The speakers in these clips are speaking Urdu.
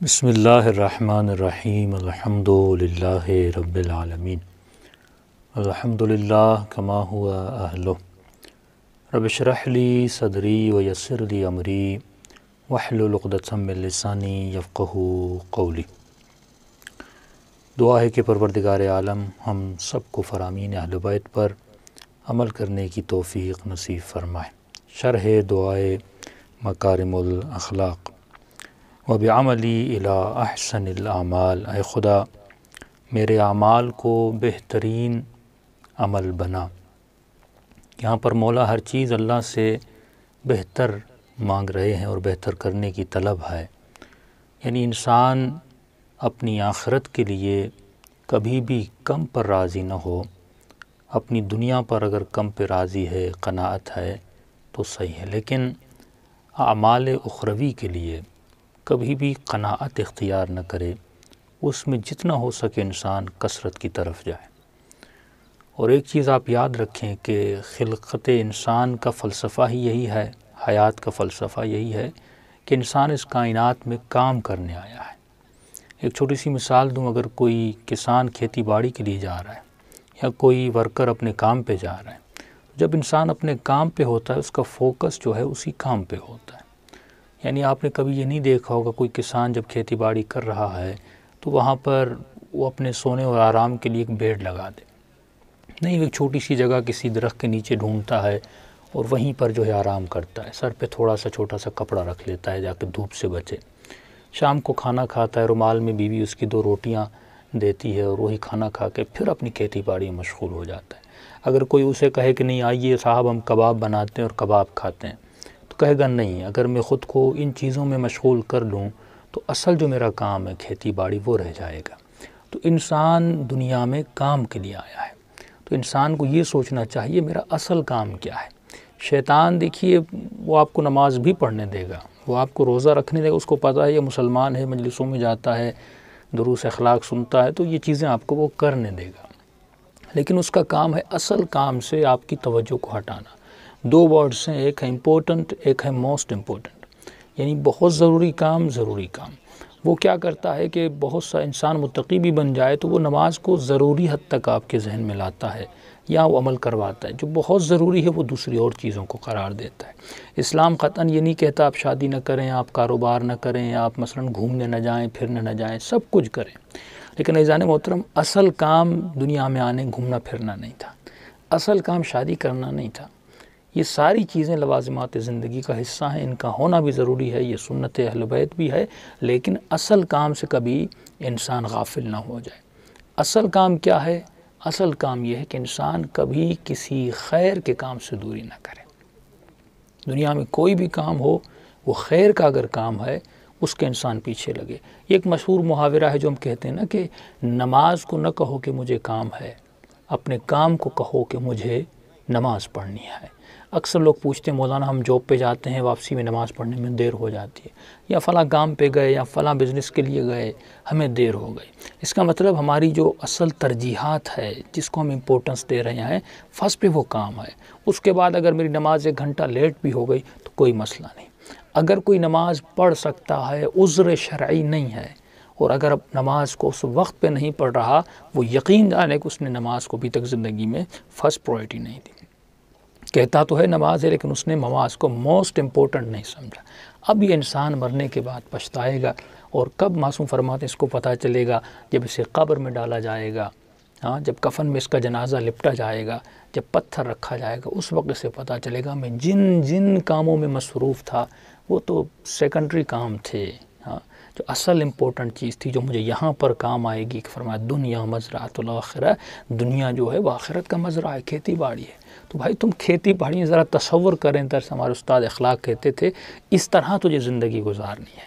بسم اللہ الرحمن الرحیم الحمد للہ رب العالمین الحمد للہ کما ہوا اہلہ رب اشرح لی صدری ویسر لی امری واحلل عقدۃ من لسانی یفقہوا قولی۔ دعا ہے کہ پروردگار عالم ہم سب کو فرامین اہل بیت پر عمل کرنے کی توفیق نصیب فرمائے۔ شرح دعائے مکارم الاخلاق۔ وبعملی الی احسن الاعمال، اے خدا میرے اعمال کو بہترین عمل بنا۔ یہاں پر مولا ہر چیز اللہ سے بہتر مانگ رہے ہیں اور بہتر کرنے کی طلب ہے، یعنی انسان اپنی آخرت کے لیے کبھی بھی کم پر راضی نہ ہو۔ اپنی دنیا پر اگر کم پہ راضی ہے، قناعت ہے تو صحیح ہے، لیکن اعمال اخروی کے لیے کبھی بھی قناعت اختیار نہ کرے، اس میں جتنا ہو سکے انسان کثرت کی طرف جائے۔ اور ایک چیز آپ یاد رکھیں کہ خلقت انسان کا فلسفہ ہی یہی ہے، حیات کا فلسفہ یہی ہے کہ انسان اس کائنات میں کام کرنے آیا ہے۔ ایک چھوٹی سی مثال دوں، اگر کوئی کسان کھیتی باڑی کے لیے جا رہا ہے یا کوئی ورکر اپنے کام پہ جا رہا ہے، جب انسان اپنے کام پہ ہوتا ہے اس کا فوکس جو ہے اسی کام پہ ہوتا ہے۔ یعنی آپ نے کبھی یہ نہیں دیکھا ہوگا کوئی کسان جب کھیتی باڑی کر رہا ہے تو وہاں پر وہ اپنے سونے اور آرام کے لیے ایک بیڈ لگا دے، نہیں، ایک چھوٹی سی جگہ کسی درخت کے نیچے ڈھونڈتا ہے اور وہیں پر جو ہے آرام کرتا ہے، سر پہ تھوڑا سا چھوٹا سا کپڑا رکھ لیتا ہے جا کے دھوپ سے بچے۔ شام کو کھانا کھاتا ہے، رومال میں بیوی اس کی 2 روٹیاں دیتی ہے اور وہی کھانا کھا کے پھر اپنی کھیتی باڑی میں مشغول ہو جاتا ہے۔ اگر کوئی اسے کہے کہ نہیں آئیے صاحب ہم کباب بناتے ہیں اور کباب کھاتے ہیں، تو کہے گا نہیں، اگر میں خود کو ان چیزوں میں مشغول کر لوں تو اصل جو میرا کام ہے کھیتی باڑی وہ رہ جائے گا۔ تو انسان دنیا میں کام کے لیے آیا ہے، تو انسان کو یہ سوچنا چاہیے میرا اصل کام کیا ہے۔ شیطان دیکھیے وہ آپ کو نماز بھی پڑھنے دے گا، وہ آپ کو روزہ رکھنے دے گا، اس کو پتہ ہے یہ مسلمان ہے، مجلسوں میں جاتا ہے، دروس اخلاق سنتا ہے، تو یہ چیزیں آپ کو وہ کرنے دے گا، لیکن اس کا کام ہے اصل کام سے آپ کی توجہ کو ہٹانا۔ 2 ورڈز ہیں، ایک ہے امپورٹنٹ، ایک ہے موسٹ امپورٹنٹ، یعنی بہت ضروری کام، ضروری کام۔ وہ کیا کرتا ہے کہ بہت سا انسان متقی بھی بن جائے تو وہ نماز کو ضروری حد تک آپ کے ذہن میں لاتا ہے یا وہ عمل کرواتا ہے، جو بہت ضروری ہے وہ دوسری اور چیزوں کو قرار دیتا ہے۔ اسلام قطعاً یہ نہیں کہتا آپ شادی نہ کریں، آپ کاروبار نہ کریں، آپ مثلاً گھومنے نہ جائیں، پھرنے نہ جائیں، سب کچھ کریں، لیکن عزیزان محترم اصل کام دنیا میں آنے گھومنا پھرنا نہیں تھا، اصل کام شادی کرنا نہیں تھا۔ یہ ساری چیزیں لوازمات زندگی کا حصہ ہیں، ان کا ہونا بھی ضروری ہے، یہ سنت اہل بیت بھی ہے، لیکن اصل کام سے کبھی انسان غافل نہ ہو جائے۔ اصل کام کیا ہے؟ اصل کام یہ ہے کہ انسان کبھی کسی خیر کے کام سے دوری نہ کرے۔ دنیا میں کوئی بھی کام ہو، وہ خیر کا اگر کام ہے اس کے انسان پیچھے لگے۔ یہ ایک مشہور محاورہ ہے جو ہم کہتے ہیں نا کہ نماز کو نہ کہو کہ مجھے کام ہے، اپنے کام کو کہو کہ مجھے نماز پڑھنی ہے۔ اکثر لوگ پوچھتے ہیں مولانا ہم جاب پہ جاتے ہیں، واپسی میں نماز پڑھنے میں دیر ہو جاتی ہے، یا فلاں کام پہ گئے یا فلاں بزنس کے لیے گئے ہمیں دیر ہو گئی۔ اس کا مطلب ہماری جو اصل ترجیحات ہے جس کو ہم امپورٹنس دے رہے ہیں، فرسٹ پہ وہ کام ہے۔ اس کے بعد اگر میری نماز 1 گھنٹہ لیٹ بھی ہو گئی تو کوئی مسئلہ نہیں۔ اگر کوئی نماز پڑھ سکتا ہے، عذر شرعی نہیں ہے، اور اگر اب نماز کو اس وقت پہ نہیں پڑھ رہا، وہ یقین جانے کہ اس نے نماز کو ابھی تک زندگی میں فرسٹ پرائرٹی نہیں دی۔ کہتا تو ہے نماز ہے، لیکن اس نے نماز کو موسٹ امپورٹنٹ نہیں سمجھا۔ اب یہ انسان مرنے کے بعد پچھتائے گا، اور کب معصوم فرماتے ہیں اس کو پتہ چلے گا؟ جب اسے قبر میں ڈالا جائے گا، جب کفن میں اس کا جنازہ لپٹا جائے گا، جب پتھر رکھا جائے گا، اس وقت اسے پتہ چلے گا میں جن جن کاموں میں مصروف تھا وہ تو سیکنڈری کام تھے، جو اصل امپورٹنٹ چیز تھی جو مجھے یہاں پر کام آئے گی، کہ فرمایا دنیا مزرعۃ الاخرہ، دنیا جو ہے وہ آخرت کا مزرعہ ہے، کھیتی باڑی ہے۔ تو بھائی تم کھیتی باڑی میں ذرا تصور کریں، درس ہمارے استاد اخلاق کہتے تھے اس طرح تجھے زندگی گزارنی ہے،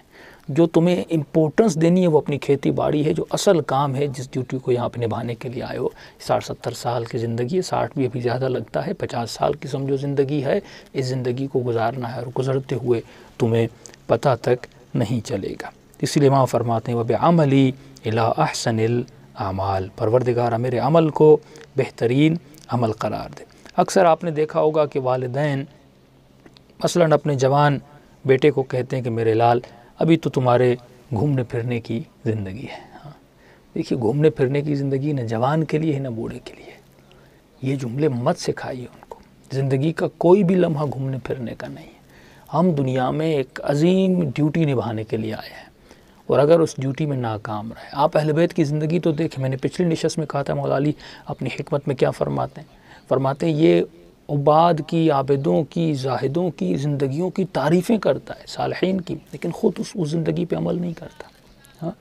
جو تمہیں امپورٹنس دینی ہے وہ اپنی کھیتی باڑی ہے، جو اصل کام ہے جس ڈیوٹی کو یہاں پہ نبھانے کے لیے آئے ہو۔ 60-70 سال کی زندگی ہے، 60 بھی ابھی زیادہ لگتا ہے، 50 سال کی سمجھو زندگی ہے، اس زندگی کو گزارنا ہے، اور گزرتے ہوئے تمہیں پتہ تک نہیں چلے گا۔ اسی لیے امام فرماتے ہیں وَبِعَمَلِي إِلَىٰ أَحْسَنِ الْأَعْمَالِ، پروردگار میرے عمل کو بہترین عمل قرار دے۔ اکثر آپ نے دیکھا ہوگا کہ والدین مثلاً اپنے جوان بیٹے کو کہتے ہیں کہ میرے لال ابھی تو تمہارے گھومنے پھرنے کی زندگی ہے. ہاں دیکھیے گھومنے پھرنے کی زندگی نہ جوان کے لیے ہے نہ بوڑھے کے لیے. یہ جملے مت سکھائیے ان کو. زندگی کا کوئی بھی لمحہ گھومنے پھرنے کا نہیں ہے. ہم دنیا میں ایک عظیم ڈیوٹی نبھانے کے لیے آئے ہیں، اور اگر اس ڈیوٹی میں ناکام رہے. آپ اہل بیت کی زندگی تو دیکھیں، میں نے پچھلی نشست میں کہا تھا مولا علی اپنی حکمت میں کیا فرماتے ہیں یہ عباد کی، عابدوں کی، زاہدوں کی زندگیوں کی تعریفیں کرتا ہے، صالحین کی، لیکن خود اس زندگی پہ عمل نہیں کرتا. ہاں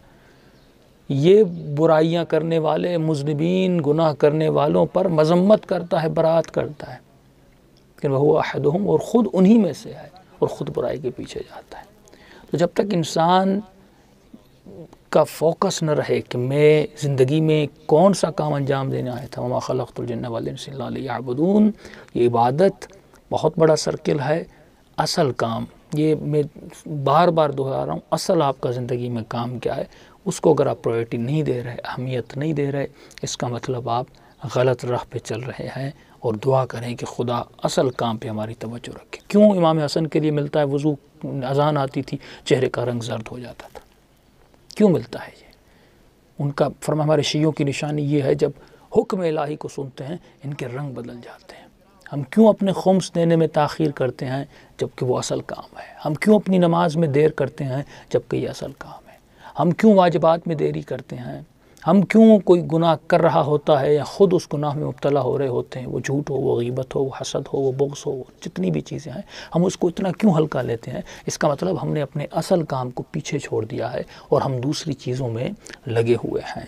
یہ برائیاں کرنے والے، مذنبین، گناہ کرنے والوں پر مذمت کرتا ہے، برات کرتا ہے، لیکن وہ احدہم، اور خود انہی میں سے ہے اور خود برائی کے پیچھے جاتا ہے. تو جب تک انسان کا فوکس نہ رہے کہ میں زندگی میں کون سا کام انجام دینے آیا تھا، وما خلقت الجن والانس الا لیعبدون، یہ عبادت بہت بڑا سرکل ہے. اصل کام، یہ میں بار بار دہرا رہا ہوں، اصل آپ کا زندگی میں کام کیا ہے، اس کو اگر آپ پرائرٹی نہیں دے رہے، اہمیت نہیں دے رہے، اس کا مطلب آپ غلط راہ پہ چل رہے ہیں. اور دعا کریں کہ خدا اصل کام پہ ہماری توجہ رکھے. کیوں امام حسن کے لیے ملتا ہے وضو، اذان آتی تھی چہرے کا رنگ زرد ہو جاتا تھا؟ کیوں ملتا ہے یہ؟ ان کا فرما ہمارے شیعوں کی نشانی یہ ہے، جب حکم الہی کو سنتے ہیں ان کے رنگ بدل جاتے ہیں. ہم کیوں اپنے خمس دینے میں تاخیر کرتے ہیں جبکہ وہ اصل کام ہے؟ ہم کیوں اپنی نماز میں دیر کرتے ہیں جبکہ یہ اصل کام ہے؟ ہم کیوں واجبات میں دیری کرتے ہیں؟ ہم کیوں کوئی گناہ کر رہا ہوتا ہے یا خود اس گناہ میں مبتلا ہو رہے ہوتے ہیں، وہ جھوٹ ہو، وہ غیبت ہو، وہ حسد ہو، وہ بغض ہو، وہ جتنی بھی چیزیں ہیں، ہم اس کو اتنا کیوں ہلکا لیتے ہیں؟ اس کا مطلب ہم نے اپنے اصل کام کو پیچھے چھوڑ دیا ہے اور ہم دوسری چیزوں میں لگے ہوئے ہیں.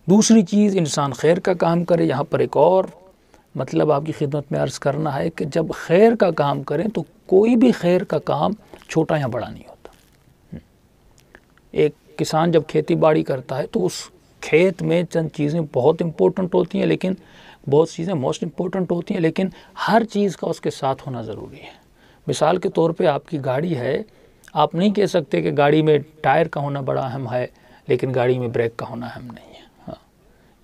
دوسری چیز، انسان خیر کا کام کرے. یہاں پر ایک اور مطلب آپ کی خدمت میں عرض کرنا ہے کہ جب خیر کا کام کریں تو کوئی بھی خیر کا کام چھوٹا یا بڑا نہیں ہوتا. ایک کسان جب کھیتی باڑی کرتا ہے تو اس کھیت میں چند چیزیں بہت امپورٹنٹ ہوتی ہیں، لیکن بہت چیزیں موسٹ امپورٹنٹ ہوتی ہیں، لیکن ہر چیز کا اس کے ساتھ ہونا ضروری ہے. مثال کے طور پہ آپ کی گاڑی ہے، آپ نہیں کہہ سکتے کہ گاڑی میں ٹائر کا ہونا بڑا اہم ہے لیکن گاڑی میں بریک کا ہونا اہم نہیں ہے. ہاں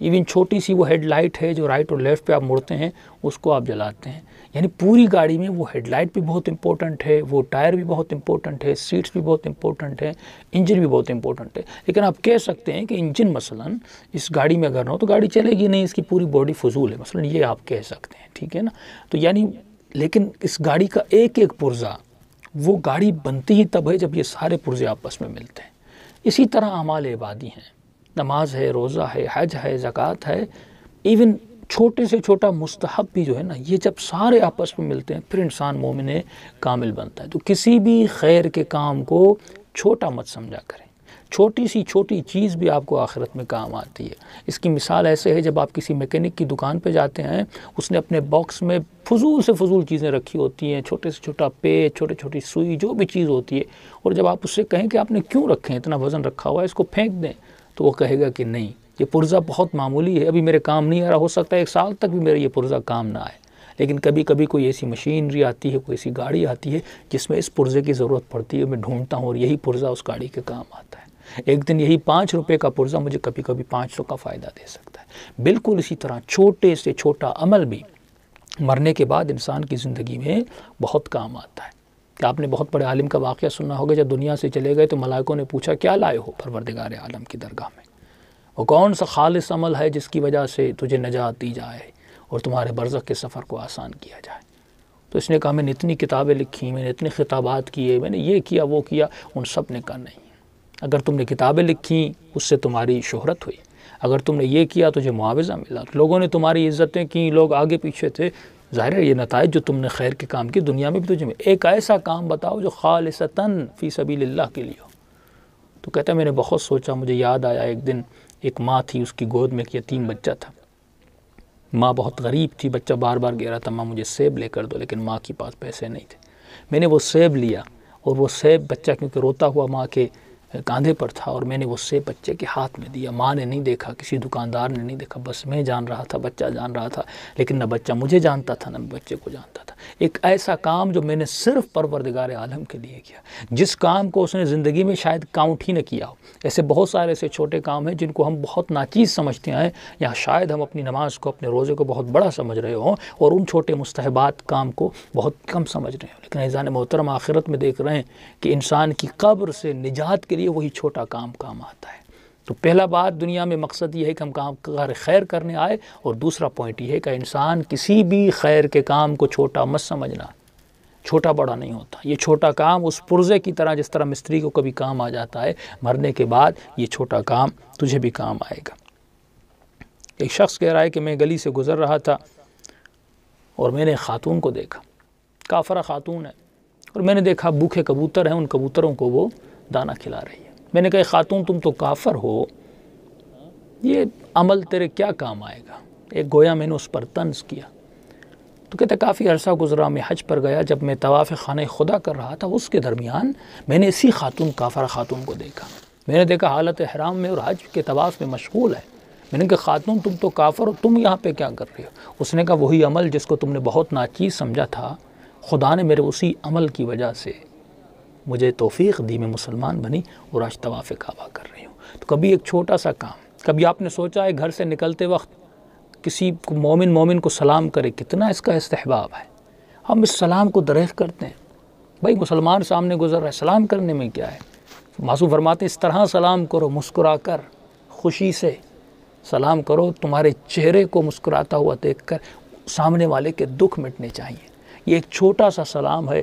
ایون چھوٹی سی وہ ہیڈ لائٹ ہے جو رائٹ اور لیفٹ پہ آپ مڑتے ہیں، اس کو آپ جلاتے ہیں. یعنی پوری گاڑی میں وہ ہیڈ لائٹ بھی بہت امپورٹنٹ ہے، وہ ٹائر بھی بہت امپورٹنٹ ہے، سیٹس بھی بہت امپورٹنٹ ہے، انجن بھی بہت امپورٹنٹ ہے. لیکن آپ کہہ سکتے ہیں کہ انجن مثلا اس گاڑی میں اگر نہ ہو تو گاڑی چلے گی نہیں، اس کی پوری باڈی فضول ہے، مثلا یہ آپ کہہ سکتے ہیں، ٹھیک ہے نا. تو یعنی لیکن اس گاڑی کا ایک ایک پرزہ، وہ گاڑی بنتی ہی تب ہے جب یہ سارے پرزے آپس میں ملتے ہیں. اسی طرح اعمال عبادی ہیں، نماز ہے، روزہ ہے، حج ہے، زکوٰۃ ہے، ایون چھوٹے سے چھوٹا مستحب بھی جو ہے نا، یہ جب سارے آپس میں ملتے ہیں پھر انسان مومن کامل بنتا ہے. تو کسی بھی خیر کے کام کو چھوٹا مت سمجھا کریں. چھوٹی سی چھوٹی چیز بھی آپ کو آخرت میں کام آتی ہے. اس کی مثال ایسے ہے، جب آپ کسی میکینک کی دکان پہ جاتے ہیں، اس نے اپنے باکس میں فضول سے فضول چیزیں رکھی ہوتی ہیں، چھوٹے سے چھوٹا پیچ، چھوٹی چھوٹی سوئی، جو بھی چیز ہوتی ہے، اور جب آپ اس سے کہیں کہ آپ نے کیوں رکھے ہیں، اتنا وزن رکھا ہوا ہے، اس کو پھینک دیں، تو وہ کہے گا کہ نہیں، یہ پرزہ بہت معمولی ہے، ابھی میرے کام نہیں آ رہا، ہو سکتا ہے 1 سال تک بھی میرا یہ پرزہ کام نہ آئے. لیکن کبھی کبھی کوئی ایسی مشینری آتی ہے، کوئی ایسی گاڑی آتی ہے جس میں اس پرزے کی ضرورت پڑتی ہے، میں ڈھونڈتا ہوں اور یہی پرزہ اس گاڑی کے کام آتا ہے. ایک دن یہی 5 روپے کا پرزہ مجھے کبھی کبھی 500 کا فائدہ دے سکتا ہے. بالکل اسی طرح چھوٹے سے چھوٹا عمل بھی مرنے کے بعد انسان کی زندگی میں بہت کام آتا ہے. کہ آپ نے بہت بڑے عالم کا واقعہ سنا ہوگا، جب دنیا سے چلے گئے تو ملائکوں نے پوچھا کیا لائے ہو پروردگار عالم کی درگاہ میں؟ وہ کون سا خالص عمل ہے جس کی وجہ سے تجھے نجات دی جائے اور تمہارے برزخ کے سفر کو آسان کیا جائے؟ تو اس نے کہا میں نے اتنی کتابیں لکھی، میں نے اتنے خطابات کیے، میں نے یہ کیا وہ کیا. ان سب نے کہا نہیں، اگر تم نے کتابیں لکھی اس سے تمہاری شہرت ہوئی، اگر تم نے یہ کیا تجھے معاوضہ ملا، لوگوں نے تمہاری عزتیں کی، لوگ آگے پیچھے تھے، ظاہر ہے یہ نتائج جو تم نے خیر کے کام کی دنیا میں بھی تجھے میں. ایک ایسا کام بتاؤ جو خالصتاً فی سبیل اللہ کے لیے ہو. تو کہتا ہے میں نے بہت سوچا، مجھے یاد آیا ایک دن ایک ماں تھی، اس کی گود میں ایک یتیم بچہ تھا. ماں بہت غریب تھی، بچہ بار بار کہہ رہا تھا ماں مجھے سیب لے کر دو، لیکن ماں کے پاس پیسے نہیں تھے. میں نے وہ سیب لیا، اور وہ سیب بچہ کیونکہ روتا ہوا ماں کے کاندھے پر تھا اور میں نے وہ سیب بچے کے ہاتھ میں دیا. ماں نے نہیں دیکھا, کسی دکاندار نے نہیں دیکھا, بس میں جان رہا تھا, بچہ جان رہا تھا, لیکن نہ بچہ مجھے جانتا تھا نہ میں بچے کو جانتا تھا. ایک ایسا کام جو میں نے صرف پروردگار عالم کے لیے کیا, جس کام کو اس نے زندگی میں شاید کاؤنٹ ہی نہ کیا ہو. ایسے بہت سارے ایسے چھوٹے کام ہیں جن کو ہم بہت ناچیز سمجھتے ہیں, یا شاید ہم اپنی نماز کو, اپنے روزے کو بہت بڑا سمجھ رہے ہوں اور ان چھوٹے مستحبات کام کو بہت کم سمجھ رہے ہوں. لیکن عزیزان محترم, آخرت میں دیکھ رہے ہیں کہ انسان کی قبر سے نجات کے لیے وہی چھوٹا کام آتا ہے. تو پہلا بات دنیا میں مقصد یہ ہے کہ ہم کام خیر کرنے آئے, اور دوسرا پوائنٹ یہ ہے کہ انسان کسی بھی خیر کے کام کو چھوٹا مت سمجھنا. چھوٹا بڑا نہیں ہوتا. یہ چھوٹا کام اس پرزے کی طرح, جس طرح مستری کو کبھی کام آ جاتا ہے, مرنے کے بعد یہ چھوٹا کام تجھے بھی کام آئے گا. ایک شخص کہہ رہا ہے کہ میں گلی سے گزر رہا تھا اور میں نے خاتون کو دیکھا, کافرہ خاتون ہے, اور میں نے دیکھا بھوکے کبوتر ہیں, ان کبوتروں کو وہ دانہ کھلا رہی ہے. میں نے کہا خاتون تم تو کافر ہو, یہ عمل تیرے کیا کام آئے گا؟ ایک گویا میں نے اس پر طنز کیا. تو کہتا کافی عرصہ گزرا, میں حج پر گیا, جب میں طواف خانہ خدا کر رہا تھا اس کے درمیان میں نے اسی خاتون, کافرہ خاتون کو دیکھا. میں نے دیکھا حالت احرام میں اور حج کے طواف میں مشغول ہے. میں نے کہا خاتون تم تو کافر ہو, تم یہاں پہ کیا کر رہے ہو؟ اس نے کہا وہی عمل جس کو تم نے بہت ناچیز سمجھا تھا, خدا نے میرے اسی عمل کی وجہ سے مجھے توفیق دی, میں مسلمان بنی اور آج طواف کعبہ کر رہی ہوں. تو کبھی ایک چھوٹا سا کام, کبھی آپ نے سوچا ہے گھر سے نکلتے وقت کسی کو مومن کو سلام کرے, کتنا اس کا استحباب ہے. ہم اس سلام کو دریغ کرتے ہیں. بھائی مسلمان سامنے گزر رہا ہے, سلام کرنے میں کیا ہے؟ معصوم فرماتے ہیں اس طرح سلام کرو, مسکرا کر, خوشی سے سلام کرو, تمہارے چہرے کو مسکراتا ہوا دیکھ کر سامنے والے کے دکھ مٹنے چاہیے. یہ ایک چھوٹا سا سلام ہے,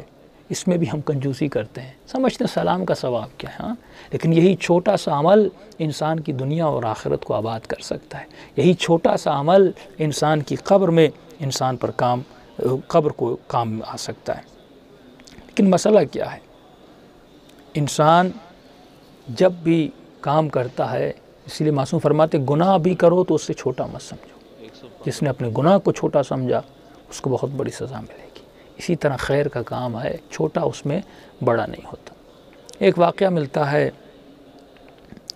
اس میں بھی ہم کنجوسی کرتے ہیں, سمجھتے ہیں سلام کا ثواب کیا ہے. لیکن یہی چھوٹا سا عمل انسان کی دنیا اور آخرت کو آباد کر سکتا ہے. یہی چھوٹا سا عمل انسان کی قبر میں انسان پر قبر کو کام آ سکتا ہے. لیکن مسئلہ کیا ہے؟ انسان جب بھی کام کرتا ہے, اس لیے معصوم فرماتے گناہ بھی کرو تو اس سے چھوٹا مت سمجھو. جس نے اپنے گناہ کو چھوٹا سمجھا اس کو بہت بڑی سزا ملے گی. اسی طرح خیر کا کام ہے, چھوٹا اس میں بڑا نہیں ہوتا. ایک واقعہ ملتا ہے,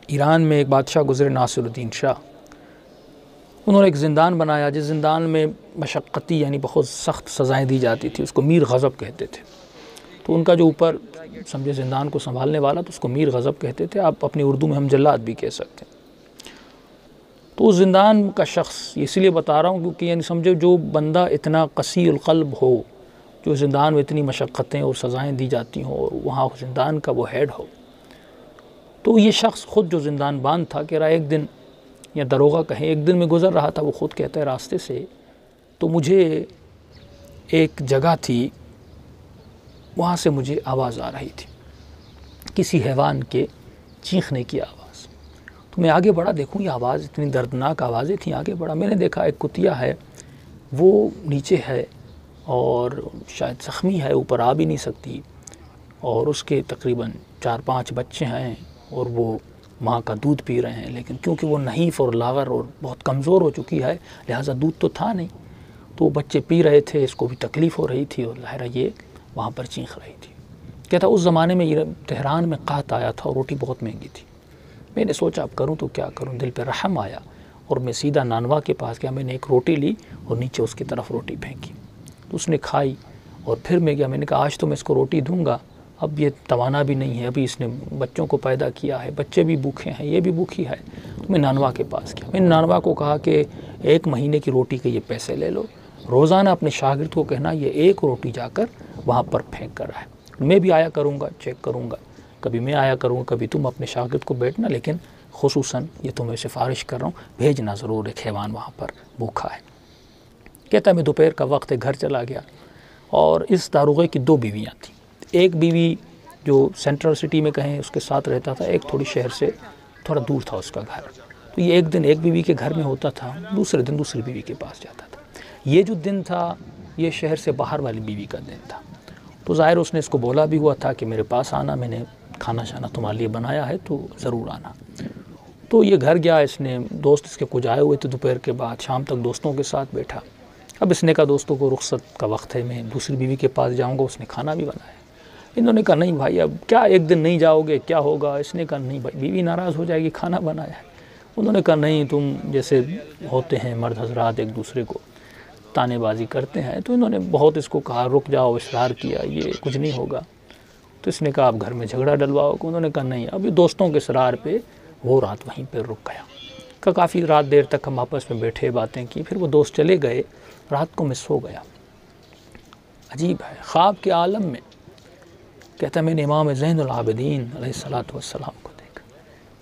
ایران میں ایک بادشاہ گزرے ناصر الدین شاہ. انہوں نے ایک زندان بنایا جس زندان میں مشقتی یعنی بہت سخت سزائیں دی جاتی تھی. اس کو میر غضب کہتے تھے. تو ان کا جو اوپر سمجھے زندان کو سنبھالنے والا تو اس کو میر غضب کہتے تھے. آپ اپنی اردو میں ہم جلاد بھی کہہ سکتے ہیں. تو اس زندان کا شخص, اس لیے بتا رہا ہوں کیونکہ یعنی سمجھو جو بندہ اتنا قسی القلب ہو, جو زندان میں اتنی مشقتیں اور سزائیں دی جاتی ہوں اور وہاں زندان کا وہ ہیڈ ہو, تو یہ شخص خود جو زندان باندھ تھا کہہ رہا ایک دن, یا دروغہ کہیں, ایک دن میں گزر رہا تھا, وہ خود کہتا ہے راستے سے, تو مجھے ایک جگہ تھی, وہاں سے مجھے آواز آ رہی تھی, کسی حیوان کے چیخنے کی آواز. تو میں آگے بڑھا, دیکھوں یہ آواز اتنی دردناک آوازیں تھیں. آگے بڑھا, میں نے دیکھا ایک کتیا ہے, وہ نیچے ہے اور شاید زخمی ہے, اوپر آ بھی نہیں سکتی, اور اس کے تقریباً 4-5 بچے ہیں اور وہ ماں کا دودھ پی رہے ہیں. لیکن کیونکہ وہ نحیف اور لاغر اور بہت کمزور ہو چکی ہے, لہٰذا دودھ تو تھا نہیں, تو وہ بچے پی رہے تھے, اس کو بھی تکلیف ہو رہی تھی اور ظاہر یہ وہاں پر چیخ رہی تھی. کہتا اس زمانے میں تہران میں قحط آیا تھا اور روٹی بہت مہنگی تھی. میں نے سوچا اب کروں تو کیا کروں, دل پہ رحم آیا اور میں سیدھا نانوا کے پاس گیا. میں نے ایک روٹی لی اور نیچے اس کی طرف روٹی پھینکی, تو اس نے کھائی. اور پھر میں گیا, میں نے کہا آج تو میں اس کو روٹی دوں گا, اب یہ توانا بھی نہیں ہے, ابھی اس نے بچوں کو پیدا کیا ہے, بچے بھی بھوکے ہیں, یہ بھی بھوکی ہے. تو میں نانوا کے پاس گیا. میں نے نانوا کو کہا کہ 1 مہینے کی روٹی کے یہ پیسے لے لو, روزانہ اپنے شاگرد کو کہنا یہ ایک روٹی جا کر وہاں پر پھینک کر آئے. میں بھی آیا کروں گا, چیک کروں گا, کبھی میں آیا کروں گا, کبھی تم اپنے شاگرد کو بیٹھنا, لیکن خصوصاً یہ تمہیں سفارش کر رہا ہوں, بھیجنا ضرور, ایک حیوان وہاں پر بھوکا ہے. کہتا ہے میں دوپہر کا وقت ہے, گھر چلا گیا, اور اس داروغے کی 2 بیویاں تھیں. ایک بیوی جو سینٹرل سٹی میں کہیں اس کے ساتھ رہتا تھا, ایک تھوڑی شہر سے تھوڑا دور تھا اس کا گھر. تو یہ ایک دن ایک بیوی کے گھر میں ہوتا تھا, دوسرے دن دوسری بیوی کے پاس جاتا تھا. یہ جو دن تھا یہ شہر سے باہر والی بیوی کا دن تھا. تو ظاہر اس نے اس کو بولا بھی ہوا تھا کہ میرے پاس آنا, میں نے کھانا شانا تمہارے لیے بنایا ہے تو ضرور آنا. تو یہ گھر گیا, اس نے دوست اس کے کچھ آئے ہوئے تھے دوپہر کے بعد, شام تک دوستوں کے ساتھ بیٹھا. اب اس نے کہا دوستوں کو رخصت کا وقت ہے, میں دوسری بیوی کے پاس جاؤں گا, اس نے کھانا بھی بنایا. انہوں نے کہا نہیں بھائی اب کیا ایک دن نہیں جاؤ گے کیا ہوگا؟ اس نے کہا نہیں بھائی بیوی ناراض ہو جائے گی، کھانا بنایا ہے۔ انہوں نے کہا نہیں تم جیسے ہوتے ہیں مرد حضرات ایک دوسرے کو تانے بازی کرتے ہیں، تو انہوں نے بہت اس کو کہا رک جاؤ، اصرار کیا یہ کچھ نہیں ہوگا۔ تو اس نے کہا آپ گھر میں جھگڑا ڈلواؤ، انہوں نے کہا نہیں۔ ابھی دوستوں کے اصرار پہ وہ رات وہیں پہ رک گیا۔ کہ کافی رات دیر تک ہم آپس میں بیٹھے باتیں کی، پھر وہ دوست چلے گئے، رات کو میں سو گیا۔ عجیب ہے، خواب کے عالم میں کہتا ہے میں نے امام زین العابدین علیہ السلام کو دیکھا۔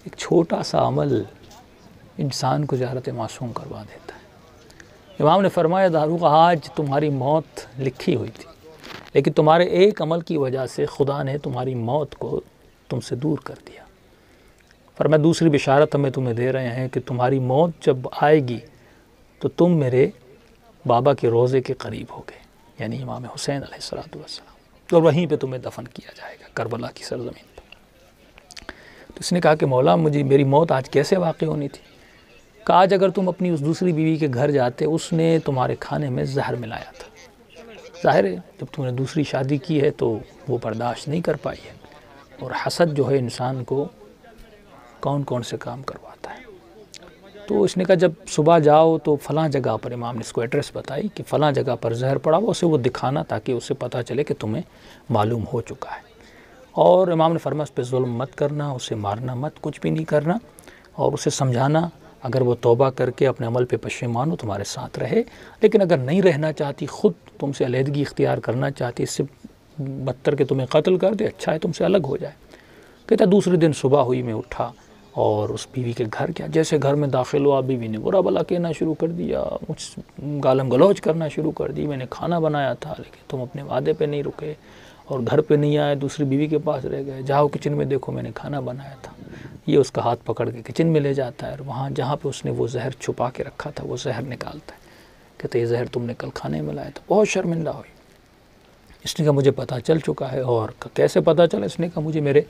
ایک چھوٹا سا عمل انسان کو زیارت معصوم کروا دیتا ہے۔ امام نے فرمایا داروغ آج تمہاری موت لکھی ہوئی تھی، لیکن تمہارے ایک عمل کی وجہ سے خدا نے تمہاری موت کو تم سے دور کر دیا۔ فرمایا دوسری بشارت ہمیں تمہیں دے رہے ہیں کہ تمہاری موت جب آئے گی تو تم میرے بابا کے روضے کے قریب ہوگے، یعنی امام حسین علیہ السلام، اور وہیں پہ تمہیں دفن کیا جائے گا کربلا کی سرزمین پر۔ تو اس نے کہا کہ مولا مجھے میری موت آج کیسے واقع ہونی تھی؟ کہ آج اگر تم اپنی اس دوسری بیوی کے گھر جاتے، اس نے تمہارے کھانے میں زہر ملایا تھا۔ ظاہر ہے جب تم نے دوسری شادی کی ہے تو وہ برداشت نہیں کر پائی ہے، اور حسد جو ہے انسان کو کون کون سے کام کرواتا ہے۔ تو اس نے کہا جب صبح جاؤ تو فلاں جگہ پر، امام نے اس کو ایڈریس بتائی کہ فلاں جگہ پر زہر پڑا ہوا، اسے وہ دکھانا تاکہ اسے پتہ چلے کہ تمہیں معلوم ہو چکا ہے۔ اور امام نے فرمایا اس پہ ظلم مت کرنا، اسے مارنا مت، کچھ بھی نہیں کرنا، اور اسے سمجھانا اگر وہ توبہ کر کے اپنے عمل پہ پشیمان ہو تمہارے ساتھ رہے، لیکن اگر نہیں رہنا چاہتی، خود تم سے علیحدگی اختیار کرنا چاہتی، اس سے بدتر کہ تمہیں قتل کر دے، اچھا ہے تم سے الگ ہو جائے۔ کہتا دوسرے دن صبح ہوئی میں اٹھا اور اس بیوی کے گھر گیا، جیسے گھر میں داخل ہوا بیوی نے برا بلا کہنا شروع کر دیا، گالم گلوچ کرنا شروع کر دی، میں نے کھانا بنایا تھا لیکن تم اپنے وعدے پہ نہیں رکے اور گھر پہ نہیں آئے، دوسری بیوی کے پاس رہ گئے، جاؤ کچن میں دیکھو میں نے کھانا بنایا تھا۔ یہ اس کا ہاتھ پکڑ کے کچن میں لے جاتا ہے، اور وہاں جہاں پہ اس نے وہ زہر چھپا کے رکھا تھا وہ زہر نکالتا ہے، کہتے یہ زہر تم نے کل کھانے میں لایا تھا۔ بہت شرمندہ ہوئی، اس نے کہا مجھے پتہ چل چکا ہے۔ اور کیسے پتہ چلا؟ اس نے کہا مجھے میرے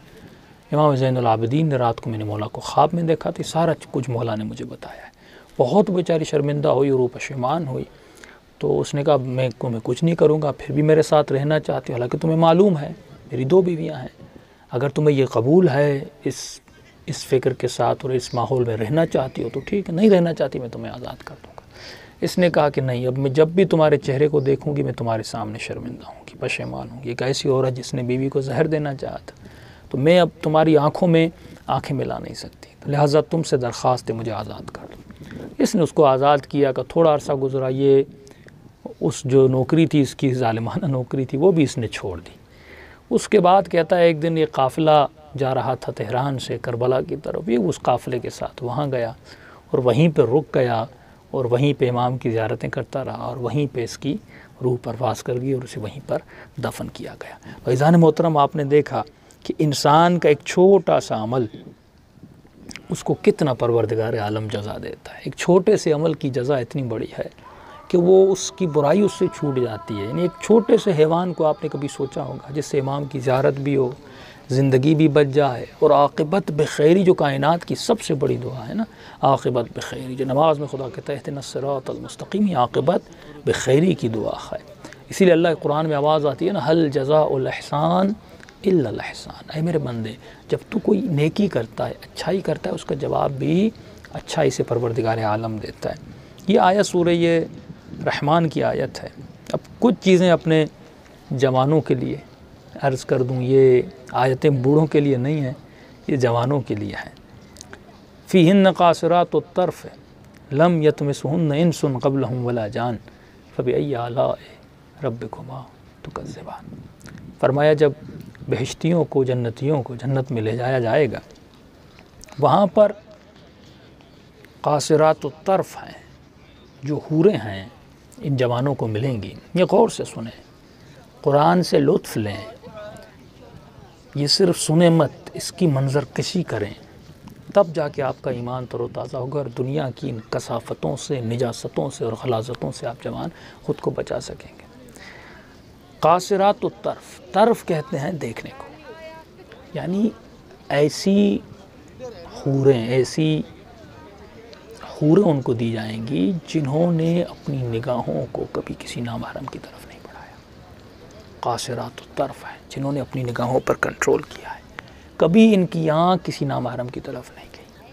امام زین العابدین نے رات کو میں نے مولا کو خواب میں دیکھا تھا، سارا کچھ مولا نے مجھے بتایا ہے۔ بہت بیچاری شرمندہ ہوئی اور وہ پشیمان ہوئی۔ تو اس نے کہا میں کچھ نہیں کروں گا، پھر بھی میرے ساتھ رہنا چاہتی ہو، حالانکہ تمہیں معلوم ہے میری 2 بیویاں ہیں، اگر تمہیں یہ قبول ہے اس فکر کے ساتھ اور اس ماحول میں رہنا چاہتی ہو تو ٹھیک ہے، نہیں رہنا چاہتی میں تمہیں آزاد کر دوں گا۔ اس نے کہا کہ نہیں، اب میں جب بھی تمہارے چہرے کو دیکھوں گی میں تمہارے سامنے شرمندہ ہوں گی، پشیمان ہوں گی۔ ایک ایسی عورت جس نے بیوی کو زہر دینا چاہا تھا، تو میں اب تمہاری آنکھوں میں آنکھیں ملا نہیں سکتی، لہٰذا تم سے درخواست ہے مجھے آزاد کر دو۔ اس نے اس کو آزاد کیا کہ تھوڑا عرصہ گزرا، یہ اس جو نوکری تھی اس کی ظالمانہ نوکری تھی وہ بھی اس نے چھوڑ دی۔ اس کے بعد کہتا ہے ایک دن یہ قافلہ جا رہا تھا تہران سے کربلا کی طرف، یہ اس قافلے کے ساتھ وہاں گیا اور وہیں پہ رک گیا اور وہیں پہ امام کی زیارتیں کرتا رہا، اور وہیں پہ اس کی روح پرواز کر گئی اور اسے وہیں پر دفن کیا گیا۔ عزیزان محترم، آپ نے دیکھا کہ انسان کا ایک چھوٹا سا عمل اس کو کتنا پروردگار عالم جزا دیتا ہے۔ ایک چھوٹے سے عمل کی جزا اتنی بڑی ہے کہ وہ اس کی برائی اس سے چھوٹ جاتی ہے۔ یعنی ایک چھوٹے سے حیوان کو آپ نے کبھی سوچا ہوگا جس سے امام کی زیارت بھی ہو، زندگی بھی بچ جائے اور عاقبت بخیری، جو کائنات کی سب سے بڑی دعا ہے نا، عاقبت بخیری، جو نماز میں خدا کہتا ہے اہدنا الصراط المستقیم، عاقبت بخیری کی دعا ہے۔ اسی لیے اللہ کے قرآن میں آواز آتی ہے نا، هل جزاء الاحسان الا الاحسان، اے میرے بندے جب تو کوئی نیکی کرتا ہے، اچھائی کرتا ہے، اس کا جواب بھی اچھائی سے پروردگار عالم دیتا ہے۔ یہ آیت سورہ رحمان کی آیت ہے۔ اب کچھ چیزیں اپنے جوانوں کے لیے عرض کر دوں، یہ آیتیں بوڑھوں کے لیے نہیں ہیں، یہ جوانوں کے لیے ہیں۔ فیہن قاصرات الطرف لم یطمثہن انس قبلہم ولا جان فبأی آلاء ربکما تکذبان۔ فرمایا جب بہشتیوں کو، جنتیوں کو جنت میں لے جایا جائے گا، وہاں پر قاصرات الطرف ہیں، جو حوریں ہیں ان جوانوں کو ملیں گی۔ یہ غور سے سنیں، قرآن سے لطف لیں، یہ صرف سنیں مت، اس کی منظر کشی کریں، تب جا کے آپ کا ایمان تر و تازہ ہوگا اور دنیا کی ان کثافتوں سے، نجاستوں سے اور غلاظتوں سے آپ جوان خود کو بچا سکیں گے۔ قاصرات الطرف، طرف کہتے ہیں دیکھنے کو، یعنی ایسی حوریں ان کو دی جائیں گی جنہوں نے اپنی نگاہوں کو کبھی کسی نامحرم کی طرف نہیں بڑھایا۔ قاصرات الطرف ہیں، جنہوں نے اپنی نگاہوں پر کنٹرول کیا ہے، کبھی ان کی آنکھ کسی نامحرم کی طرف نہیں گئی۔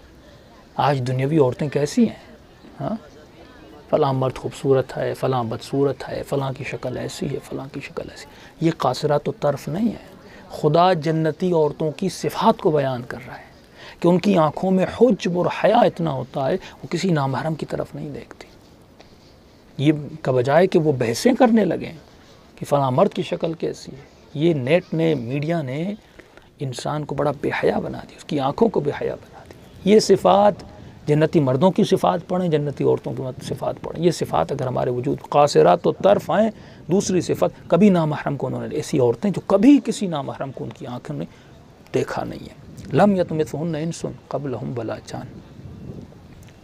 آج دنیاوی عورتیں کیسی ہیں؟ ہاں، فلاں مرد خوبصورت ہے، فلاں بدصورت ہے، فلاں کی شکل ایسی ہے، فلاں کی شکل ایسی، یہ قاصرات الطرف نہیں ہے۔ خدا جنتی عورتوں کی صفات کو بیان کر رہا ہے کہ ان کی آنکھوں میں حجب اور حیا اتنا ہوتا ہے وہ کسی نامحرم کی طرف نہیں دیکھتی۔ یہ کا بجائے کہ وہ بحثیں کرنے لگیں کہ فلاں مرد کی شکل کیسی ہے، یہ نیٹ نے، میڈیا نے انسان کو بڑا بے حیا بنا دیا، اس کی آنکھوں کو بے حیا بنا دیا۔ یہ صفات جنتی مردوں کی صفات پڑھیں، جنتی عورتوں کی صفات پڑھیں، یہ صفات اگر ہمارے وجود قاصرات و طرف آئیں۔ دوسری صفت، کبھی نامحرم کو انہوں نے، ایسی عورتیں جو کبھی کسی نامحرم کو ان کی آنکھوں نے دیکھا نہیں ہے، لم یطمثہن انس قبلہم ولا جان۔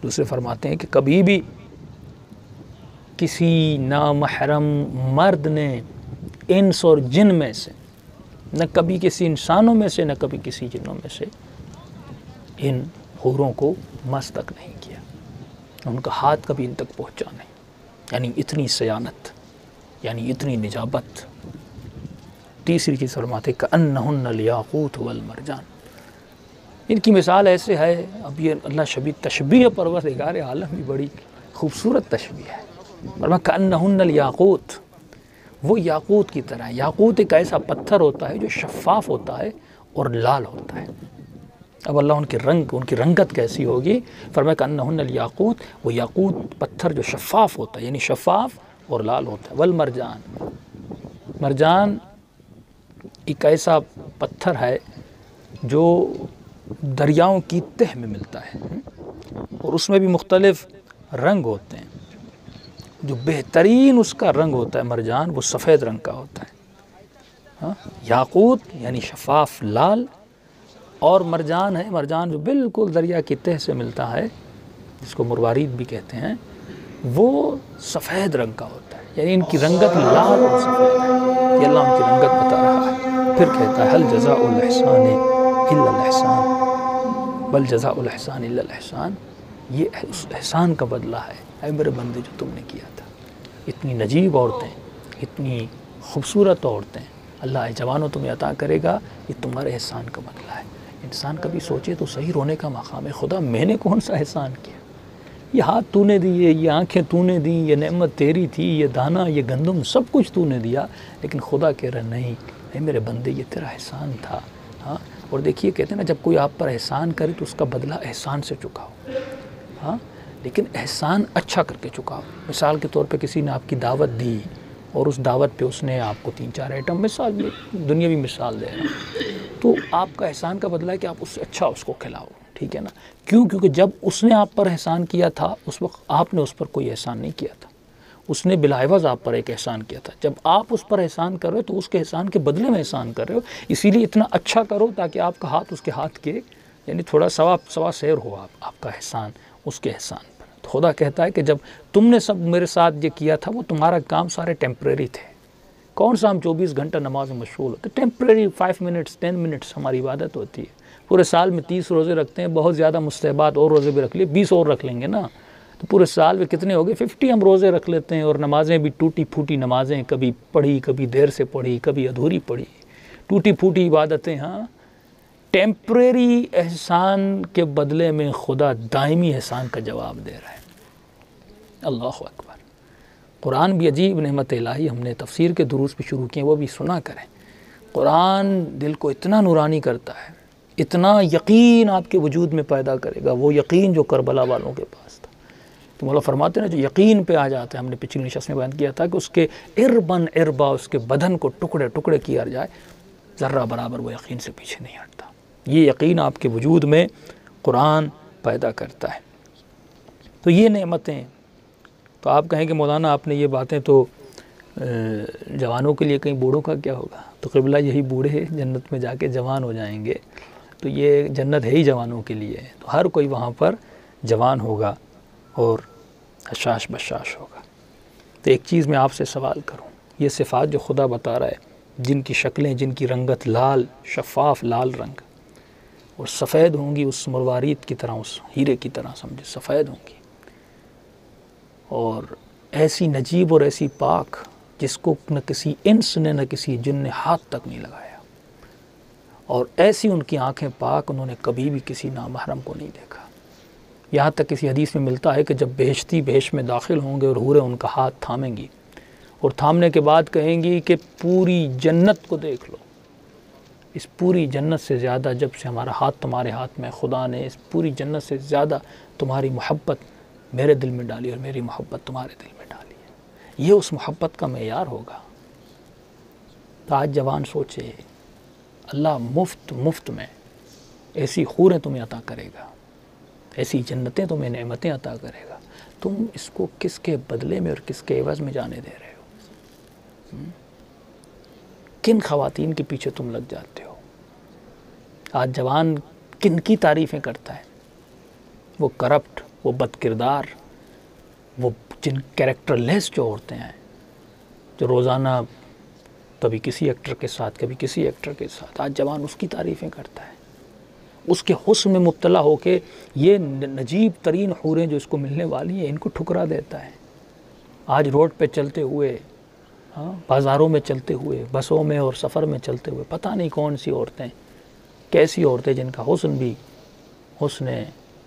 دوسرے فرماتے ہیں کہ کبھی بھی کسی نامحرم مرد نے انس اور جن میں سے، نہ کبھی کسی انسانوں میں سے، نہ کبھی کسی جنوں میں سے ان حوروں کو مس تک نہیں کیا، ان کا ہاتھ کبھی ان تک پہنچا نہیں۔ یعنی اتنی سیانت، یعنی اتنی نجابت۔ تیسری چیز فرماتے کأنہن الیاقوت والمرجان، ان کی مثال ایسے ہے، اب یہ اللہ شبیہ تشبیہ پروردگار عالم بھی بڑی خوبصورت تشبیہ ہے۔ فرمایا کأنہن الیاقوت، وہ یاقوت کی طرح ہے۔ یاقوت ایک ایسا پتھر ہوتا ہے جو شفاف ہوتا ہے اور لال ہوتا ہے۔ اب اللہ ان کی رنگت کیسی ہوگی؟ فرمایا کأنہن الیاقوت، وہ یاقوت پتھر جو شفاف ہوتا ہے، یعنی شفاف اور لال ہوتا ہے۔ والمرجان، مرجان ایک ایسا پتھر ہے جو دریاؤں کی تہ میں ملتا ہے اور اس میں بھی مختلف رنگ ہوتے ہیں۔ جو بہترین اس کا رنگ ہوتا ہے مرجان، وہ سفید رنگ کا ہوتا ہے۔ یاقوت یعنی شفاف لال، اور مرجان ہے، مرجان جو بالکل دریا کی تہ سے ملتا ہے، جس کو مروارید بھی کہتے ہیں، وہ سفید رنگ کا ہوتا ہے۔ یعنی ان کی رنگت لال اور سفید ہے، یہ اللہ ان کی رنگت بتا رہا ہے۔ پھر کہتا ہے هل جزاء الاحسان الا الاحسان بل جزاء الاحسان الا الاحسان، یہ اس احسان کا بدلہ ہے اے میرے بندے جو تم نے کیا تھا۔ اتنی نجیب عورتیں، اتنی خوبصورت عورتیں اللہ جوانوں تمہیں عطا کرے گا، یہ تمہارے احسان کا بدلہ ہے۔ انسان کبھی سوچے تو صحیح، رونے کا مقام ہے، خدا میں نے کون سا احسان کیا؟ یہ ہاتھ تو نے دیے، یہ آنکھیں تو نے دی، یہ نعمت تیری تھی، یہ دانا، یہ گندم، سب کچھ تو نے دیا، لیکن خدا کہہ رہا نہیں اے میرے بندے یہ تیرا احسان تھا۔ ہاں، اور دیکھیے کہتے ہیں نا جب کوئی آپ پر احسان کرے تو اس کا بدلہ احسان سے چکاؤ، ہاں، لیکن احسان اچھا کر کے چکاؤ۔ مثال کے طور پہ کسی نے آپ کی دعوت دی اور اس دعوت پہ اس نے آپ کو 3-4 آئٹم، مثال میں دنیاوی مثال دے رہا ہوں، تو آپ کا احسان کا بدلہ ہے کہ آپ اس سے اچھا اس کو کھلاؤ، ٹھیک ہے نا؟ کیونکہ جب اس نے آپ پر احسان کیا تھا اس وقت آپ نے اس پر کوئی احسان نہیں کیا تھا، اس نے بلا عوض آپ پر ایک احسان کیا تھا۔ جب آپ اس پر احسان کر رہے ہو تو اس کے احسان کے بدلے میں احسان کر رہے ہو، اسی لیے اتنا اچھا کرو تاکہ آپ کا ہاتھ اس کے ہاتھ کے، یعنی تھوڑا سوا سیر ہو آپ کا احسان اس کے احسان پر۔ تو خدا کہتا ہے کہ جب تم نے سب میرے ساتھ یہ کیا تھا، وہ تمہارا کام سارے ٹیمپریری تھے۔ کون سا ہم 24 گھنٹہ نماز میں مشغول ہوتے؟ ٹیمپریری 5 منٹس 10 منٹس ہماری عبادت ہوتی ہے۔ پورے سال میں 30 روزے رکھتے ہیں، بہت زیادہ مستحبات اور روزے بھی رکھ لیے، 20 اور رکھ لیں گے نا، تو پورے سال میں کتنے ہو گئے؟ 50 ہم روزے رکھ لیتے ہیں، اور نمازیں بھی ٹوٹی پھوٹی نمازیں، کبھی پڑھی، کبھی دیر سے پڑھی، کبھی ادھوری پڑھی، ٹوٹی پھوٹی عبادتیں۔ ہاں، ٹیمپریری احسان کے بدلے میں خدا دائمی احسان کا جواب دے رہا ہے۔ اللہ اکبر۔ قرآن بھی عجیب نعمت الہی، ہم نے تفسیر کے دروس بھی شروع کیے، وہ بھی سنا کریں۔ قرآن دل کو اتنا نورانی کرتا ہے، اتنا یقین آپ کے وجود میں پیدا کرے گا، وہ یقین جو کربلا والوں کے پاس تھا۔ تو مولا فرماتے ہیں نا جو یقین پہ آ جاتا ہے، ہم نے پچھلی نشست میں بیان کیا تھا کہ اس کے اربن اربا، اس کے بدن کو ٹکڑے ٹکڑے کیا جائے، ذرہ برابر وہ یقین سے پیچھے نہیں ہٹتا۔ یہ یقین آپ کے وجود میں قرآن پیدا کرتا ہے۔ تو یہ نعمتیں، تو آپ کہیں کہ مولانا آپ نے یہ باتیں تو جوانوں کے لیے، کہیں بوڑھوں کا کیا ہوگا؟ تو قبلہ یہی بوڑھے ہیں جنت میں جا کے جوان ہو جائیں گے، تو یہ جنت ہے ہی جوانوں کے لیے، تو ہر کوئی وہاں پر جوان ہوگا اور حشاش بشاش ہوگا۔ تو ایک چیز میں آپ سے سوال کروں، یہ صفات جو خدا بتا رہا ہے، جن کی شکلیں، جن کی رنگت لال، شفاف لال رنگ، اور سفید ہوں گی اس مروارید کی طرح، اس ہیرے کی طرح سمجھے سفید ہوں گی، اور ایسی نجیب اور ایسی پاک جس کو نہ کسی انس نے نہ کسی جن نے ہاتھ تک نہیں لگایا، اور ایسی ان کی آنکھیں پاک، انہوں نے کبھی بھی کسی نامحرم کو نہیں دیکھا۔ یہاں تک کسی حدیث میں ملتا ہے کہ جب بہشتی بہشت میں داخل ہوں گے اور حوریں ان کا ہاتھ تھامیں گی، اور تھامنے کے بعد کہیں گی کہ پوری جنت کو دیکھ لو، اس پوری جنت سے زیادہ جب سے ہمارا ہاتھ تمہارے ہاتھ میں، خدا نے اس پوری جنت سے زیادہ تمہاری محبت میرے دل میں ڈالی اور میری محبت تمہارے دل میں ڈالی ہے۔ یہ اس محبت کا معیار ہوگا۔ تو آج جوان سوچے، اللہ مفت میں ایسی حوریں تمہیں عطا کرے گا، ایسی جنتیں تمہیں نعمتیں عطا کرے گا، تم اس کو کس کے بدلے میں اور کس کے عوض میں جانے دے رہے ہو؟ کن خواتین کے پیچھے تم لگ جاتے ہو؟ آج جوان کن کی تعریفیں کرتا ہے؟ وہ کرپٹ، وہ بد کردار، وہ جن کیریکٹر لیس جو عورتیں ہیں، جو روزانہ کبھی کسی ایکٹر کے ساتھ کبھی کسی ایکٹر کے ساتھ، آج جوان اس کی تعریفیں کرتا ہے، اس کے حسن میں مبتلا ہو کے یہ نجیب ترین حوریں جو اس کو ملنے والی ہیں ان کو ٹھکرا دیتا ہے۔ آج روڈ پہ چلتے ہوئے، بازاروں میں چلتے ہوئے، بسوں میں اور سفر میں چلتے ہوئے، پتہ نہیں کون سی عورتیں، کیسی عورتیں جن کا حسن بھی حسن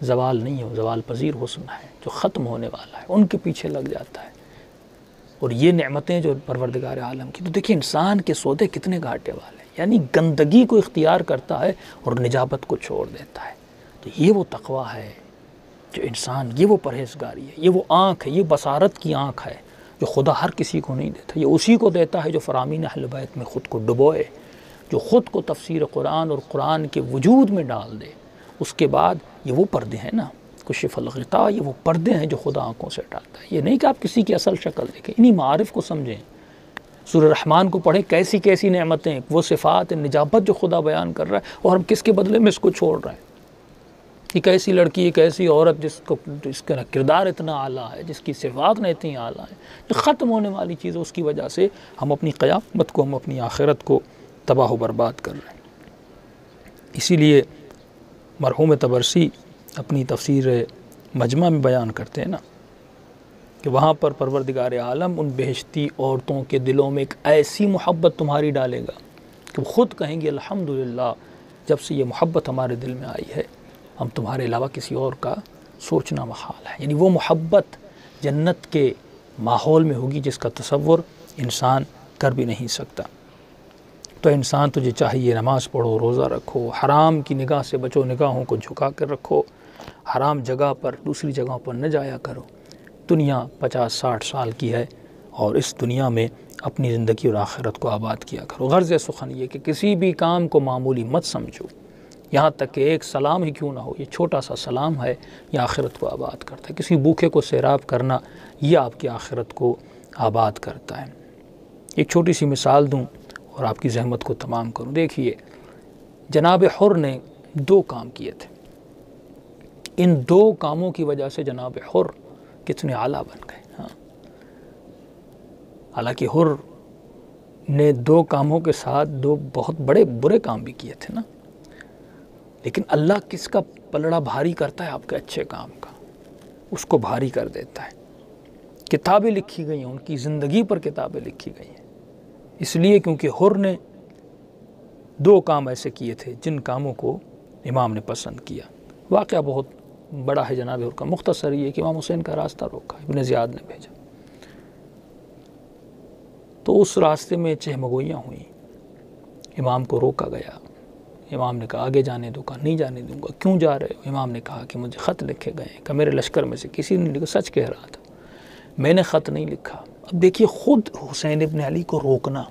زوال نہیں ہو، زوال پذیر حسن ہے جو ختم ہونے والا ہے، ان کے پیچھے لگ جاتا ہے۔ اور یہ نعمتیں جو پروردگار عالم کی، تو دیکھیں انسان کے سودے کتنے گھاٹے والے ہیں، یعنی گندگی کو اختیار کرتا ہے اور نجابت کو چھوڑ دیتا ہے۔ تو یہ وہ تقویٰ ہے جو انسان، یہ وہ پرہیزگاری ہے، یہ وہ آنکھ ہے، یہ بصارت کی آنکھ ہے جو خدا ہر کسی کو نہیں دیتا۔ یہ اسی کو دیتا ہے جو فرامین اہل بیت میں خود کو ڈبوئے، جو خود کو تفسیر قرآن اور قرآن کے وجود میں ڈال دے۔ اس کے بعد یہ وہ پردے ہیں نا، کشف الغطاء، یہ وہ پردے ہیں جو خدا آنکھوں سے ہٹاتا ہے۔ یہ نہیں کہ آپ کسی کی اصل شکل دیکھیں، انہی معارف کو سمجھیں، سورہ رحمان کو پڑھیں، کیسی کیسی نعمتیں، وہ صفات نجابت جو خدا بیان کر رہا ہے، اور ہم کس کے بدلے میں اس کو چھوڑ رہے ہیں۔ ایک ایسی لڑکی، ایک ایسی عورت جس کا کردار اتنا اعلیٰ ہے، جس کی صفات نے اتنی اعلیٰ ہیں، جو ختم ہونے والی چیز ہے، اس کی وجہ سے ہم اپنی قیامت کو، ہم اپنی آخرت کو تباہ و برباد کر رہے ہیں۔ اسی لیے مرحوم طبرسی اپنی تفسیر مجمع میں بیان کرتے ہیں نا کہ وہاں پر پروردگار عالم ان بہشتی عورتوں کے دلوں میں ایک ایسی محبت تمہاری ڈالے گا کہ وہ خود کہیں گے الحمدللہ، جب سے یہ محبت ہمارے دل میں آئی ہے، ہم تمہارے علاوہ کسی اور کا سوچنا محال ہے۔ یعنی وہ محبت جنت کے ماحول میں ہوگی جس کا تصور انسان کر بھی نہیں سکتا۔ تو انسان تجھے چاہیے نماز پڑھو، روزہ رکھو، حرام کی نگاہ سے بچو، نگاہوں کو جھکا کر رکھو، حرام جگہ پر، دوسری جگہوں پر نہ جایا کرو۔ دنیا 50-60 سال کی ہے، اور اس دنیا میں اپنی زندگی اور آخرت کو آباد کیا کرو۔ غرض سخن یہ کہ کسی بھی کام کو معمولی مت سمجھو، یہاں تک کہ ایک سلام ہی کیوں نہ ہو، یہ چھوٹا سا سلام ہے، یہ آخرت کو آباد کرتا ہے۔ کسی بھوکے کو سیراب کرنا، یہ آپ کی آخرت کو آباد کرتا ہے۔ ایک چھوٹی سی مثال دوں اور آپ کی زحمت کو تمام کروں۔ دیکھیے، جناب حر نے 2 کام کیے تھے، ان 2 کاموں کی وجہ سے جناب حر کتنے اعلیٰ بن گئے۔ حالانکہ حر نے 2 کاموں کے ساتھ 2 بہت بڑے برے کام بھی کیے تھے نا، لیکن اللہ کس کا پلڑا بھاری کرتا ہے؟ آپ کے اچھے کام کا، اس کو بھاری کر دیتا ہے۔ کتابیں لکھی گئی ہیں، ان کی زندگی پر کتابیں لکھی گئی ہیں، اس لیے کیونکہ حر نے 2 کام ایسے کیے تھے جن کاموں کو امام نے پسند کیا۔ واقعہ بہت بڑا ہے جناب حر کا، مختصر یہ کہ امام حسین کا راستہ روکا، ابن زیاد نے بھیجا، تو اس راستے میں چہمگوئیاں ہوئیں، امام کو روکا گیا، امام نے کہا آگے جانے دو، کہا نہیں جانے دوں گا۔ کیوں جا رہے ہو؟ امام نے کہا کہ مجھے خط لکھے گئے ہیں کہ میرے لشکر میں سے کسی نے لکھا، سچ کہہ رہا تھا، میں نے خط نہیں لکھا۔ اب دیکھیے خود حسین ابن علی کو روکنا،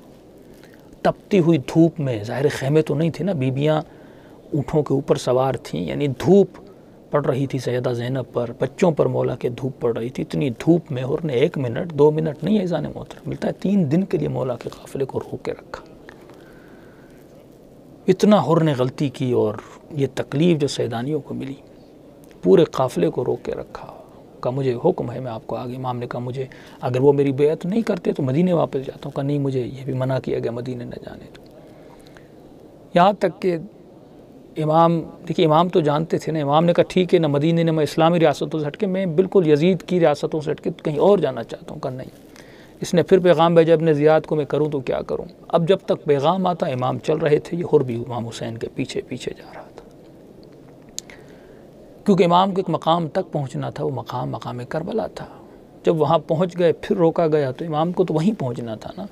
تپتی ہوئی دھوپ میں، ظاہر خیمے تو نہیں تھے نا، بیبیاں اونٹوں کے اوپر سوار تھیں، یعنی دھوپ پڑ رہی تھی سیدہ زینب پر، بچوں پر مولا کے دھوپ پڑ رہی تھی، اتنی دھوپ میں حر نے 1 منٹ 2 منٹ نہیں، ایزان محترم ملتا ہے 3 دن کے لیے مولا کے قافلے کو روک کے رکھا۔ اتنا حر نے غلطی کی، اور یہ تکلیف جو سیدانیوں کو ملی، پورے قافلے کو روک کے رکھا، کہا مجھے حکم ہے، میں آپ کو آگے۔ امام نے کہا مجھے اگر وہ میری بیعت نہیں کرتے تو مدینے واپس جاتا ہوں، کہا نہیں، مجھے یہ بھی منع کیا گیا مدینے نہ جانے تو۔ یہاں تک کہ امام، دیکھیے امام تو جانتے تھے نا، امام نے کہا ٹھیک ہے، نہ مدینے، نہ میں اسلامی ریاستوں سے ہٹ کے، میں بالکل یزید کی ریاستوں سے ہٹ کے کہیں اور جانا چاہتا ہوں، کہا نہیں۔ اس نے پھر پیغام بھیجا ابن زیاد کو، میں کروں تو کیا کروں؟ اب جب تک پیغام آتا امام چل رہے تھے، یہ حر بھی امام حسین کے پیچھے پیچھے جا رہا تھا، کیونکہ امام کو ایک مقام تک پہنچنا تھا، وہ مقام کربلا تھا۔ جب وہاں پہنچ گئے پھر روکا گیا تو امام کو تو وہیں پہنچنا تھا نا،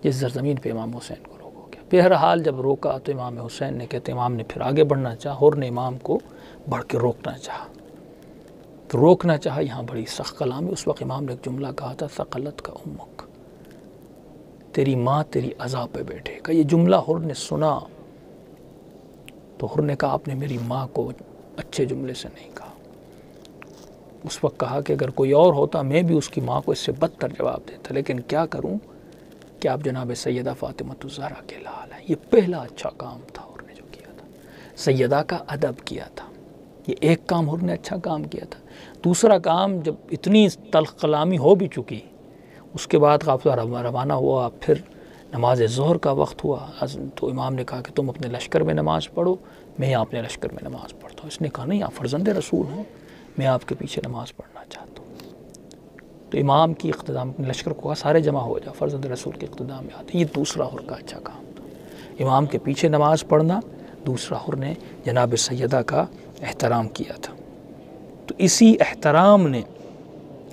جس زمین پہ امام حسین کو روکا گیا۔ بہرحال جب روکا تو امام حسین نے کہتے امام نے پھر آگے بڑھنا چاہا، حر نے امام کو بڑھ کے روکنا چاہا، تو روکنا چاہا، یہاں بڑی سخت کلام ہے۔ اس وقت امام نے ایک جملہ کہا تھا، ثقلت کا امک، تیری ماں تیری عزا پہ بیٹھے گا۔ یہ جملہ حر نے سنا تو حر نے کہا آپ نے میری ماں کو اچھے جملے سے نہیں کہا۔ اس وقت کہا کہ اگر کوئی اور ہوتا میں بھی اس کی ماں کو اس سے بدتر جواب دیتا، لیکن کیا کروں کہ آپ جناب سیدہ فاطمۃ الزہرا کے لال ہیں۔ یہ پہلا اچھا کام تھا حر نے جو کیا تھا، سیدہ کا ادب کیا تھا۔ یہ ایک کام حر نے اچھا کام کیا تھا۔ دوسرا کام، جب اتنی تلخ کلامی ہو بھی چکی، اس کے بعد قافلہ روانہ ہوا، پھر نماز ظہر کا وقت ہوا تو امام نے کہا کہ تم اپنے لشکر میں نماز پڑھو، میں اپنے لشکر میں نماز پڑھتا ہوں۔ اس نے کہا نہیں، آپ فرزند رسول ہیں، میں آپ کے پیچھے نماز پڑھنا چاہتا ہوں۔ تو امام کی اقتدام، اپنے لشکر کو کہا سارے جمع ہو جا، فرزند رسول کے اقتدام میں آتے ہیں۔ یہ دوسرا حر کا اچھا کام تھا، امام کے پیچھے نماز پڑھنا۔ دوسرا حر نے جناب سیدہ کا احترام کیا تھا۔ تو اسی احترام نے،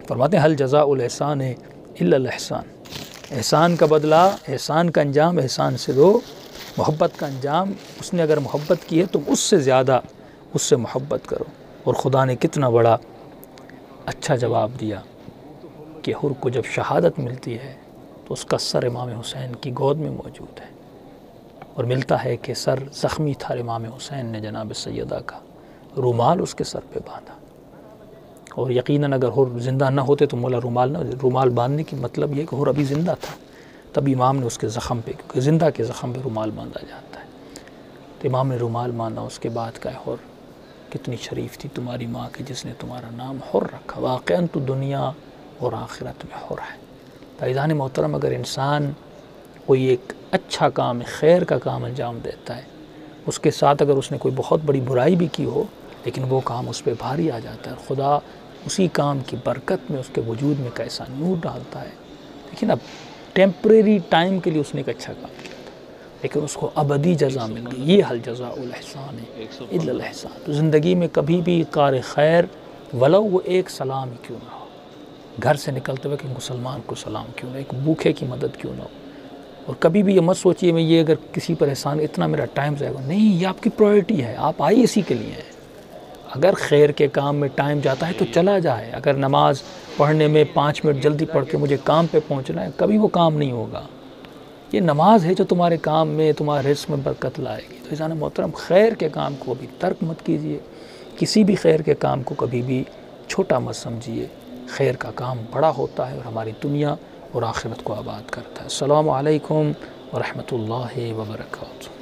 فرماتے ہیں حل جزاء الاحسان الا الاحسان، احسان کا بدلہ، احسان کا انجام احسان سے دو، محبت کا انجام، اس نے اگر محبت کی ہے تم اس سے زیادہ اس سے محبت کرو۔ اور خدا نے کتنا بڑا اچھا جواب دیا کہ حر کو جب شہادت ملتی ہے تو اس کا سر امام حسین کی گود میں موجود ہے، اور ملتا ہے کہ سر زخمی تھا، امام حسین نے جناب سیدہ کا رومال اس کے سر پہ باندھا، اور یقیناً اگر حر زندہ نہ ہوتے تو مولا رومال باندھنے کی مطلب یہ کہ حر ابھی زندہ تھا، تب امام نے اس کے زخم پہ، کیونکہ زندہ کے زخم پہ رومال باندھا جاتا ہے، تو امام نے رومال باندھا۔ اس کے بعد کہا حر کتنی شریف تھی تمہاری ماں کی جس نے تمہارا نام حر رکھا، واقعاً تو دنیا اور آخرت میں حر ہے۔ عزیزان محترم، اگر انسان کوئی ایک اچھا کام، خیر کا کام انجام دیتا ہے، اس کے ساتھ اگر اس نے کوئی بہت بڑی برائی بھی کی ہو، لیکن وہ کام اس پہ بھاری آ جاتا ہے، خدا اسی کام کی برکت میں اس کے وجود میں کیسا نور ڈالتا ہے۔ لیکن اب ٹیمپریری ٹائم کے لیے اس نے ایک اچھا کام کیا تھا، لیکن اس کو ابدی جزا مل گئی۔ یہ حل جزاء الاحسان الا الاحسان۔ تو زندگی میں کبھی بھی کار خیر، ولو وہ ایک سلام ہی کیوں نہ ہو، گھر سے نکلتے ہوئے کہ مسلمان کو سلام کیوں نہ، ایک بھوکے کی مدد کیوں نہ ہو، اور کبھی بھی یہ مت سوچئے میں یہ اگر کسی پر احسان، اتنا میرا ٹائم جائے گا، نہیں، یہ آپ کی پرائرٹی ہے، آپ آئیے اسی کے لیے ہیں۔ اگر خیر کے کام میں ٹائم جاتا ہے تو چلا جائے، اگر نماز پڑھنے میں 5 منٹ جلدی پڑھ کے مجھے کام پہ پہنچنا ہے، کبھی وہ کام نہیں ہوگا۔ یہ نماز ہے جو تمہارے کام میں، تمہارے رزق میں برکت لائے گی۔ تو عزیزان محترم، خیر کے کام کو بھی ترک مت کیجیے، کسی بھی خیر کے کام کو کبھی بھی چھوٹا مت سمجھیے۔ خیر کا کام بڑا ہوتا ہے اور ہماری دنیا اور آخرت کو آباد کرتا ہے۔ السلام علیکم ورحمۃ اللہ وبرکاتہ۔